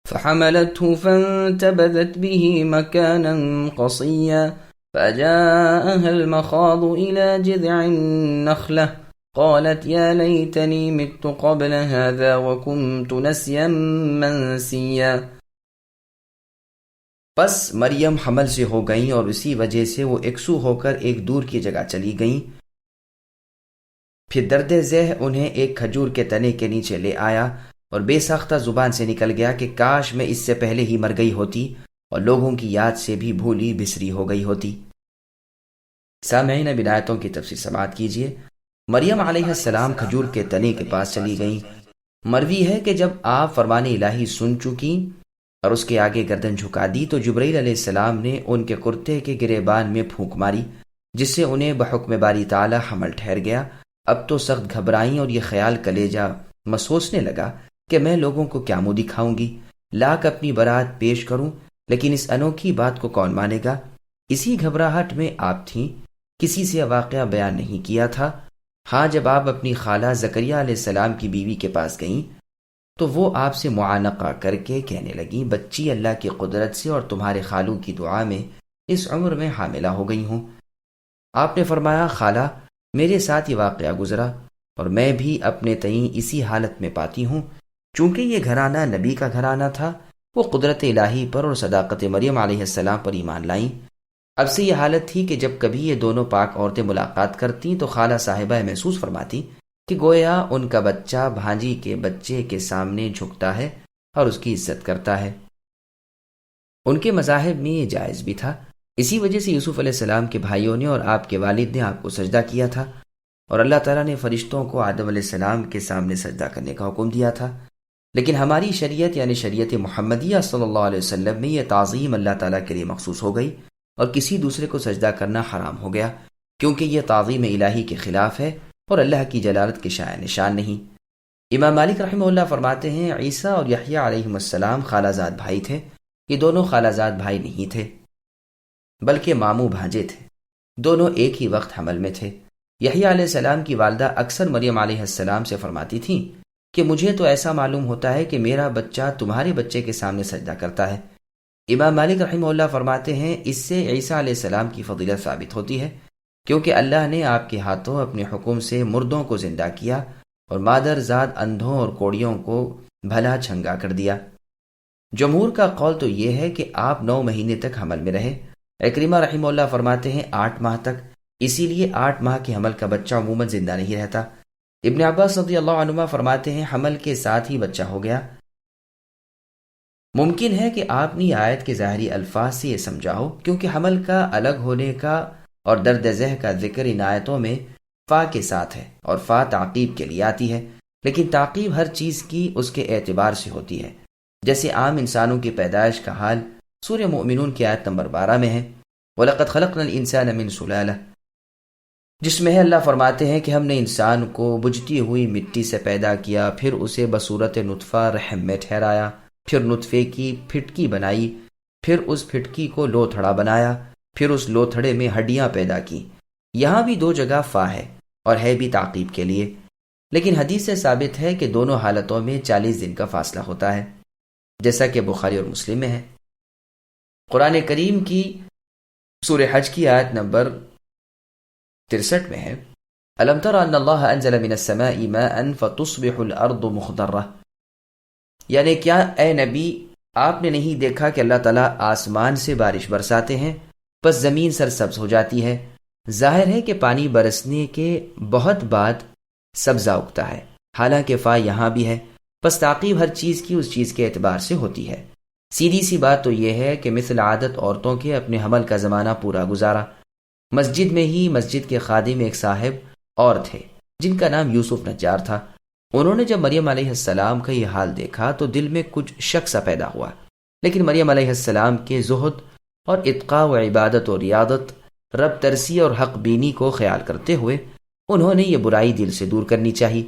فحملته فانتبذت به مكانا قصيا فجاءها المخاض إلى جذع النخلة قالت يا ليتني مت قبل هذا وكنت نسيا منسيا۔ پس مریم حمل سے ہو گئیں اور اسی وجہ سے وہ یکسو ہو کر ایک دور کی جگہ چلی گئیں۔ پھر درد ذہ انہیں ایک کھجور کے تنے کے نیچے لے آیا اور بے ساختہ زبان سے نکل گیا کہ کاش میں اس سے پہلے ہی مر گئی ہوتی اور لوگوں کی یاد سے بھی بھولی بسری ہو گئی ہوتی۔ سامعین، اب آیتوں کی تفسیر سماعت کیجیے۔ مریم علیہ السلام کھجور کے تنے کے پاس چلی گئیں۔ مروی ہے کہ جب آپ فرمان الہی سن چکی اور اس کے آگے گردن جھکا دی تو جبرائیل علیہ السلام نے ان کے کرتے کے گریبان میں پھونک ماری، جس سے انہیں بحکم باری تعالی حمل ٹھہر گیا۔ اب تو سخت گھبرائیں اور یہ خیال کلیجہ مسوسنے لگا کہ میں لوگوں کو کیا منہ دکھاؤں گی، لاکھ اپنی برات پیش کروں، لیکن اس انوکھی بات کو کون مانے گا۔ اسی گھبراہٹ میں آپ تھیں، کسی سے واقعہ بیان نہیں کیا تھا۔ ہاں، جب آپ اپنی خالہ زکریا علیہ السلام کی بیوی کے پاس گئیں تو وہ آپ سے معانقہ کر کے کہنے لگیں، بچی اللہ کی قدرت سے اور تمہارے خالو کی دعا میں اس عمر میں حاملہ ہو گئی ہوں۔ آپ نے فرمایا، خالہ، میرے ساتھ یہ واقعہ گزرا اور میں بھی اپنے تئیں اسی حالت میں پاتی ہوں۔ چونکہ یہ گھرانہ نبی کا گھرانہ تھا، وہ قدرت الہی پر اور صداقت مریم علیہ السلام پر ایمان لائیں۔ اب سے یہ حالت تھی کہ جب کبھی یہ دونوں پاک عورتیں ملاقات کرتیں تو خالہ صاحبہ محسوس فرماتی کہ گویا ان کا بچہ بھانجی کے بچے کے سامنے جھکتا ہے اور اس کی عزت کرتا ہے۔ ان کے مذاہب میں یہ جائز بھی تھا۔ اسی وجہ سے یوسف علیہ السلام کے بھائیوں نے اور آپ کے والد نے آپ کو سجدہ کیا تھا، اور اللہ تعالیٰ نے فرشتوں کو آدم علیہ السلام کے سامنے سجدہ کرنے کا حکم دیا تھا۔ لیکن ہماری شریعت یعنی شریعت محمدیہ صلی اللہ علیہ وسلم میں یہ تعظیم اللہ تعالیٰ کے لیے مخصوص ہو گئی اور کسی دوسرے کو سجدہ کرنا حرام ہو گیا، کیونکہ یہ تعظیم الہی کے خلاف ہے اور اللہ کی جلالت کے شائع نشان نہیں۔ امام مالک رحمہ اللہ فرماتے ہیں، عیسیٰ اور یحییٰ علیہم السلام خالہ زاد بھائی تھے۔ یہ دونوں خالہ زاد بھائی نہیں تھے بلکہ ماموں بھانجے تھے، دونوں ایک ہی وقت حمل میں تھے۔ یحییٰ علیہ السلام کی والدہ اکثر مریم علیہ السلام سے فرماتی تھیں کہ مجھے تو ایسا معلوم ہوتا ہے کہ میرا بچہ تمہارے بچے کے سامنے سجدہ کرتا ہے۔ امام مالک رحمہ اللہ فرماتے ہیں، اس سے عیسیٰ علیہ السلام کی فضیلت ثابت ہوتی ہے، کیونکہ اللہ نے آپ کے ہاتھوں اپنے حکم سے مردوں کو زندہ کیا اور مادر زاد اندھوں اور کوڑیوں کو بھلا چھنگا کر دیا۔ جمہور کا قول تو یہ ہے کہ آپ 9 مہینے تک حمل میں رہے۔ اکرمہ رحمہ اللہ فرماتے ہیں 8 ماہ تک، اسی لیے 8 ماہ کے حمل کا بچہ عموماً زندہ نہیں رہتا۔ ابن عباس رضی اللہ عنہما فرماتے ہیں حمل کے ساتھ ہی بچہ ہو گیا۔ ممکن ہے کہ آپ نے آیت کے ظاہری الفاظ سے یہ سمجھا ہو، کیونکہ حمل کا الگ ہونے کا اور درد ذہ کا ذکر ان آیتوں میں فا کے ساتھ ہے اور فا تعقیب کے لیے آتی ہے، لیکن تعقیب ہر چیز کی اس کے اعتبار سے ہوتی ہے۔ جیسے عام انسانوں کی پیدائش کا حال سورہ مومنون کی آیت نمبر 12 میں ہے، وَلَقَدْ خَلَقْنَا الْإِنسَانَ مِنْ سُلَالَةٍ، جس میں ہے اللہ فرماتے ہیں کہ ہم نے انسان کو بجھتی ہوئی مٹی سے پیدا کیا، پھر اسے بصورت نطفہ رحم میں ٹھہرایا، پھر نطفے کی پھٹکی بنائی، پھر اس پھٹکی کو لوتھڑا بنایا، پھر اس لوتھڑے میں ہڈیاں پیدا کی۔ یہاں بھی 2 جگہ فا ہے اور ہے بھی تعقیب کے لیے، لیکن حدیث سے ثابت ہے کہ دونوں حالتوں میں 40 دن کا فاصلہ ہوتا ہے، جیسا کہ بخاری اور مسلم میں ہے۔ قرآن کریم کی سورہ حج کی آیت نمبر 63 میں ہے، أَلَمْ تَرَ أَنَّ اللَّهَ أَنزَلَ مِنَ السَّمَاءِ مَاءً فَتُصْبِحُ الْأَرْضُ مُخْضَرَّةً، یعنی کیا اے نبی آپ نے نہیں دیکھا کہ اللہ تعالیٰ آسمان سے بارش برساتے ہیں، پس زمین سرسبز ہو جاتی ہے۔ ظاہر ہے کہ پانی برسنے کے بہت بعد سبزہ اگتا ہے، حالانکہ فا یہاں بھی ہے، پس تعقیب ہر چیز کی اس چیز کے اعتبار سے ہوتی ہے۔ سیدھی سی بات تو یہ ہے کہ مثل عادت عورتوں کے اپنے حمل کا زمانہ پورا گزارا۔ مسجد میں ہی مسجد کے خادم ایک صاحب اور تھے جن کا نام یوسف نجار تھا۔ انہوں نے جب مریم علیہ السلام کا یہ حال دیکھا تو دل میں کچھ شک سا پیدا ہوا، لیکن مریم علیہ السلام کے زہد اور اتقاء و عبادت و ریاضت، رب ترسی اور حق بینی کو خیال کرتے ہوئے انہوں نے یہ برائی دل سے دور کرنی چاہی۔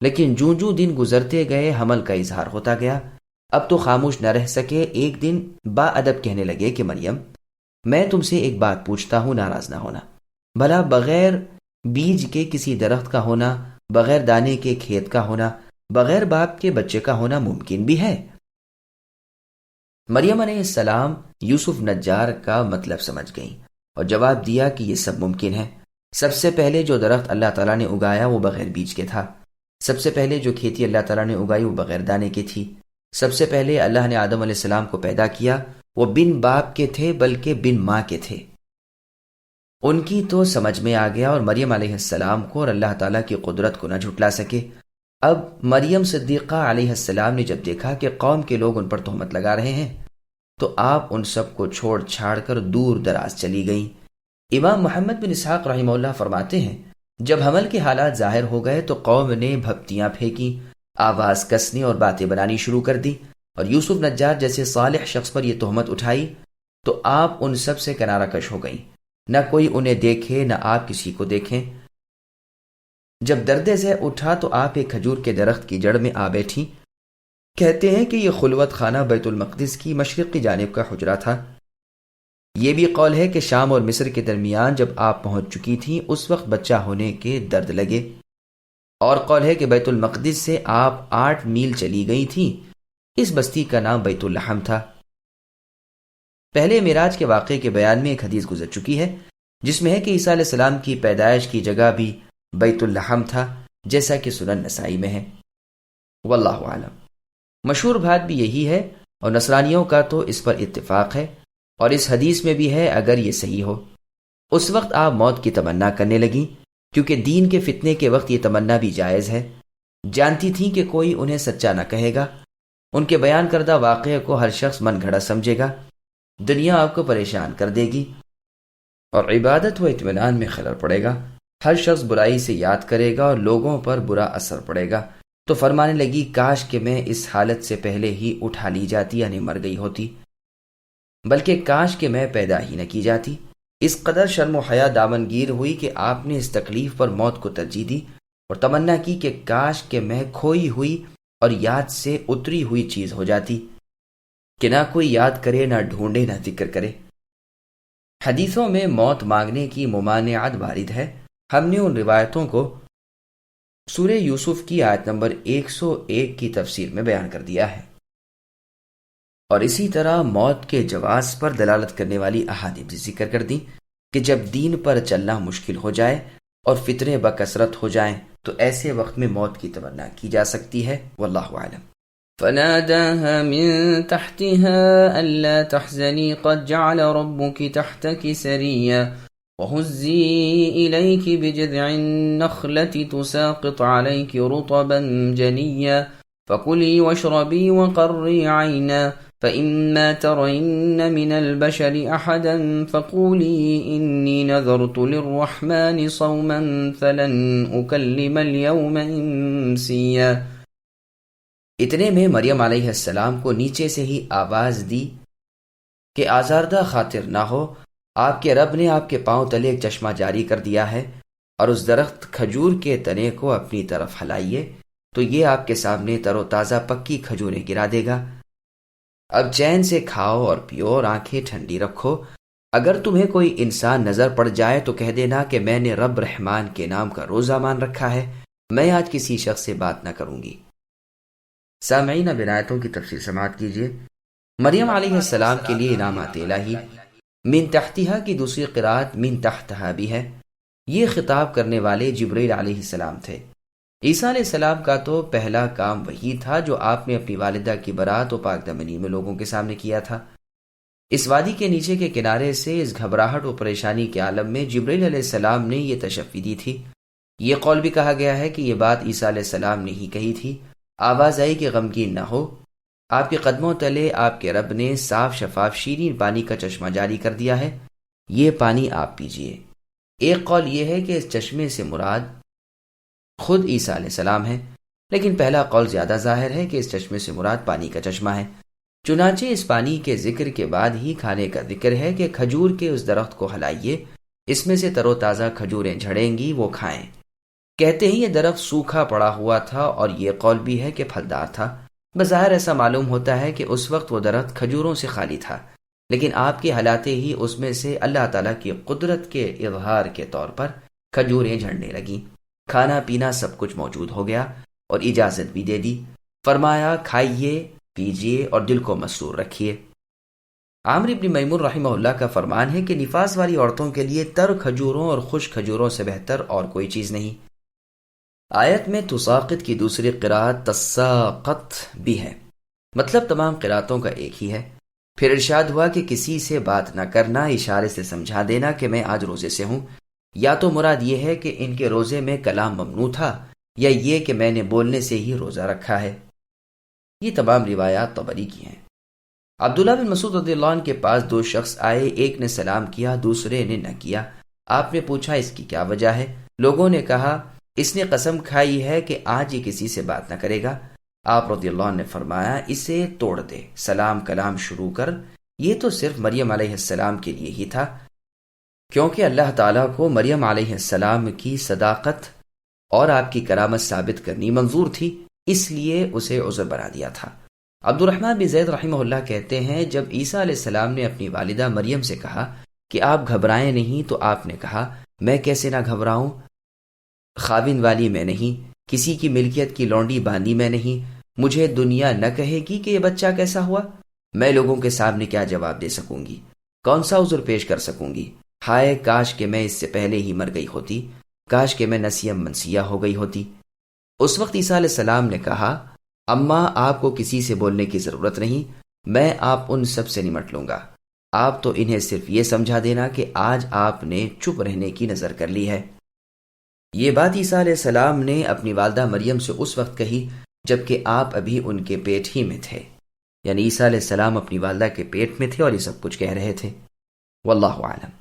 لیکن جوں جوں دن گزرتے گئے حمل کا اظہار ہوتا گیا۔ اب تو خاموش نہ رہ سکے، ایک دن با ادب کہنے لگے کہ مریم، میں تم سے ایک بات پوچھتا ہوں، ناراض نہ ہونا۔ بھلا بغیر بیج کے کسی درخت کا ہونا، بغیر دانے کے کھیت کا ہونا، بغیر باپ کے بچے کا ہونا ممکن بھی ہے؟ مریم علیہ السلام یوسف نجار کا مطلب سمجھ گئیں اور جواب دیا کہ یہ سب ممکن ہے۔ سب سے پہلے جو درخت اللہ تعالیٰ نے اگایا وہ بغیر بیج کے تھا۔ سب سے پہلے جو کھیتی اللہ تعالیٰ نے اگائی وہ بغیر دانے کی تھی۔ سب سے پہلے اللہ نے آدم علیہ السلام کو پیدا کیا، وہ بن باپ کے تھے بلکہ بن ماں کے تھے۔ ان کی تو سمجھ میں آ گیا اور مریم علیہ السلام کو اور اللہ تعالیٰ کی قدرت کو نہ جھٹلا سکے۔ اب مریم صدیقہ علیہ السلام نے جب دیکھا کہ قوم کے لوگ ان پر تہمت لگا رہے ہیں تو آپ ان سب کو چھوڑ چھاڑ کر دور دراز چلی گئیں۔ امام محمد بن اسحاق رحمہ اللہ فرماتے ہیں، جب حمل کے حالات ظاہر ہو گئے تو قوم نے بھپتیاں پھینکی، آواز کسنی اور باتیں بنانی شروع کر دی اور یوسف نجار جیسے صالح شخص پر یہ تہمت اٹھائی تو آپ ان سب سے کنارہ کش ہو گئیں۔ نہ کوئی انہیں دیکھے نہ آپ کسی کو دیکھیں۔ جب درد ذہ اٹھا تو آپ ایک کھجور کے درخت کی جڑ میں آ بیٹھی۔ کہتے ہیں کہ یہ خلوت خانہ بیت المقدس کی مشرقی جانب کا حجرہ تھا۔ یہ بھی قول ہے کہ شام اور مصر کے درمیان جب آپ پہنچ چکی تھیں اس وقت بچہ ہونے کے درد لگے، اور قول ہے کہ بیت المقدس سے آپ 8 میل چلی گئی تھیں۔ اس بستی کا نام بیت اللحم تھا۔ پہلے معراج کے واقعے کے بیان میں ایک حدیث گزر چکی ہے جس میں ہے کہ عیسیٰ علیہ السلام کی پیدائش کی جگہ بھی بیت اللحم تھا، جیسا کہ سنن نسائی میں ہے۔ واللہ اعلم۔ مشہور بات بھی یہی ہے اور نصرانیوں کا تو اس پر اتفاق ہے، اور اس حدیث میں بھی ہے اگر یہ صحیح ہو۔ اس وقت آپ موت کی تمنا کرنے لگیں کیونکہ دین کے فتنے کے وقت یہ تمنا بھی جائز ہے۔ جانتی تھیں کہ کوئی انہیں سچا نہ کہے گا، ان کے بیان کردہ واقعے کو ہر شخص من گھڑا سمجھے گا، دنیا آپ کو پریشان کر دے گی اور عبادت و اطمینان میں خلل پڑے گا، ہر شخص برائی سے یاد کرے گا اور لوگوں پر برا اثر پڑے گا۔ تو فرمانے لگی کاش کہ میں اس حالت سے پہلے ہی اٹھا لی جاتی، یعنی مر گئی ہوتی، بلکہ کاش کہ میں پیدا ہی نہ کی جاتی۔ اس قدر شرم و حیا دامنگیر ہوئی کہ آپ نے اس تکلیف پر موت کو ترجیح دی اور تمنا کی کہ کاش کہ میں کھوئی ہوئی اور یاد سے اتری ہوئی چیز ہو جاتی، کہ نہ کوئی یاد کرے، نہ ڈھونڈے، نہ ذکر کرے۔ حدیثوں میں موت مانگنے کی ممانعت وارد ہے۔ ہم نے ان روایتوں کو سورہ یوسف کی آیت نمبر 101 کی تفسیر میں بیان کر دیا ہے، اور اسی طرح موت کے جواز پر دلالت کرنے والی احادیث بھی ذکر کر دیں کہ جب دین پر چلنا مشکل ہو جائے اور فتنے بکثرت ہو جائیں تو ایسے وقت میں موت کی تمنا کی جا سکتی ہے۔ واللہ اعلم۔ فناداها من تحتها ألا تحزني قد جعل ربك تحتك سريا وهزي إليك بجذع النخلة تساقط عليك رطبا جنيا فكلي واشربي وقري عينا فإما ترين من البشر أحدا فقولي إني نذرت للرحمن صوما فلن أكلم اليوم إنسيا۔ اتنے میں مریم علیہ السلام کو نیچے سے ہی آواز دی کہ آزاردہ خاطر نہ ہو، آپ کے رب نے آپ کے پاؤں تلے ایک چشمہ جاری کر دیا ہے، اور اس درخت کھجور کے تنے کو اپنی طرف ہلائیے تو یہ آپ کے سامنے تر و تازہ پکی کھجوریں گرا دے گا۔ اب چین سے کھاؤ اور پیو اور آنکھیں ٹھنڈی رکھو۔ اگر تمہیں کوئی انسان نظر پڑ جائے تو کہہ دینا کہ میں نے رب رحمان کے نام کا روزہ مان رکھا ہے، میں آج کسی شخص سے بات نہ کروں گی۔ سامعین، اب آیتوں کی تفصیل سماعت کیجیے۔ مریم علیہ السلام کے لیے انعامات الہی، من تحتہا کی دوسری قرات من تحتہا بھی ہے۔ یہ خطاب کرنے والے جبرائیل علیہ السلام تھے۔ عیسیٰ علیہ السلام کا تو پہلا کام وہی تھا جو آپ نے اپنی والدہ کی برات و پاک دمنی میں لوگوں کے سامنے کیا تھا۔ اس وادی کے نیچے کے کنارے سے اس گھبراہٹ و پریشانی کے عالم میں جبرائیل علیہ السلام نے یہ تشفی دی تھی۔ یہ قول بھی کہا گیا ہے کہ یہ بات عیسیٰ علیہ السلام نے ہی کہی تھی۔ آواز آئی کہ غمگین نہ ہو، آپ کے قدموں تلے آپ کے رب نے صاف شفاف شیرین پانی کا چشمہ جاری کر دیا ہے، یہ پانی آپ پیجئے۔ ایک قول یہ ہے کہ اس چشمے سے مراد خود عیسیٰ علیہ السلام ہے، لیکن پہلا قول زیادہ ظاہر ہے کہ اس چشمے سے مراد پانی کا چشمہ ہے۔ چنانچہ اس پانی کے ذکر کے بعد ہی کھانے کا ذکر ہے کہ کھجور کے اس درخت کو ہلائیے، اس میں سے تر و تازہ کھجوریں جھڑیں گی، وہ کھائیں۔ کہتے ہیں یہ درخت سوکھا پڑا ہوا تھا، اور یہ قول بھی ہے کہ پھلدار تھا۔ بظاہر ایسا معلوم ہوتا ہے کہ اس وقت وہ درخت کھجوروں سے خالی تھا، لیکن آپ کے ہلاتے ہی اس میں سے اللہ تعالیٰ کی قدرت کے اظہار کے طور پر کھجوریں جھڑنے لگیں۔ کھانا پینا سب کچھ موجود ہو گیا اور اجازت بھی دے دی۔ فرمایا کھائیے، پیجیے اور دل کو مسرور رکھیے۔ عامر بن میمون رحمہ اللہ کا فرمان ہے کہ نفاس والی عورتوں کے لیے تر کھجوروں اور خشک کھجوروں سے بہتر اور کوئی چیز نہیں۔ آیت میں تساقط کی دوسری قرأت تساقط بھی ہے، مطلب تمام قرأتوں کا ایک ہی ہے۔ پھر ارشاد ہوا کہ کسی سے بات نہ کرنا، اشارے سے سمجھا دینا کہ میں آج روزے سے ہوں، یا تو مراد یہ ہے کہ ان کے روزے میں کلام ممنوع تھا، یا یہ کہ میں نے بولنے سے ہی روزہ رکھا ہے۔ یہ تمام روایات طبری کی ہیں۔ عبداللہ بن مسعود رضی اللہ عنہ کے پاس دو شخص آئے، ایک نے سلام کیا، دوسرے نے نہ کیا۔ آپ نے پوچھا اس کی کیا وجہ ہے؟ لوگوں نے کہا اس نے قسم کھائی ہے کہ آج یہ کسی سے بات نہ کرے گا۔ آپ رضی اللہ عنہ نے فرمایا اسے توڑ دے، سلام کلام شروع کر، یہ تو صرف مریم علیہ السلام کے لیے ہی تھا، کیونکہ اللہ تعالیٰ کو مریم علیہ السلام کی صداقت اور آپ کی کرامت ثابت کرنی منظور تھی، اس لیے اسے عذر بنا دیا تھا۔ عبد الرحمن بن زید رحمہ اللہ کہتے ہیں جب عیسیٰ علیہ السلام نے اپنی والدہ مریم سے کہا کہ آپ گھبرائیں نہیں، تو آپ نے کہا میں کیسے نہ گھبراؤں، خاوند والی میں نہیں، کسی کی ملکیت کی لونڈی باندھی میں نہیں، مجھے دنیا نہ کہے گی کہ یہ بچہ کیسا ہوا، میں لوگوں کے سامنے کیا جواب دے سکوں گی، کون سا عذر پیش کر سکوں گی؟ ہائے کاش کہ میں اس سے پہلے ہی مر گئی ہوتی، کاش کہ میں نسیم منسیہ ہو گئی ہوتی۔ اس وقت عیسیٰ علیہ السلام نے کہا اماں آپ کو کسی سے بولنے کی ضرورت نہیں، میں آپ ان سب سے نمٹ لوں گا، آپ تو انہیں صرف یہ سمجھا دینا کہ آج آپ نے چپ رہنے کی نظر کر لی ہے۔ یہ بات عیسیٰ علیہ السلام نے اپنی والدہ مریم سے اس وقت کہی جبکہ آپ ابھی ان کے پیٹ ہی میں تھے، یعنی عیسیٰ علیہ السلام اپنی والدہ کے پیٹ میں تھے اور یہ سب کچھ کہہ رہے تھے۔ واللہ اعلم۔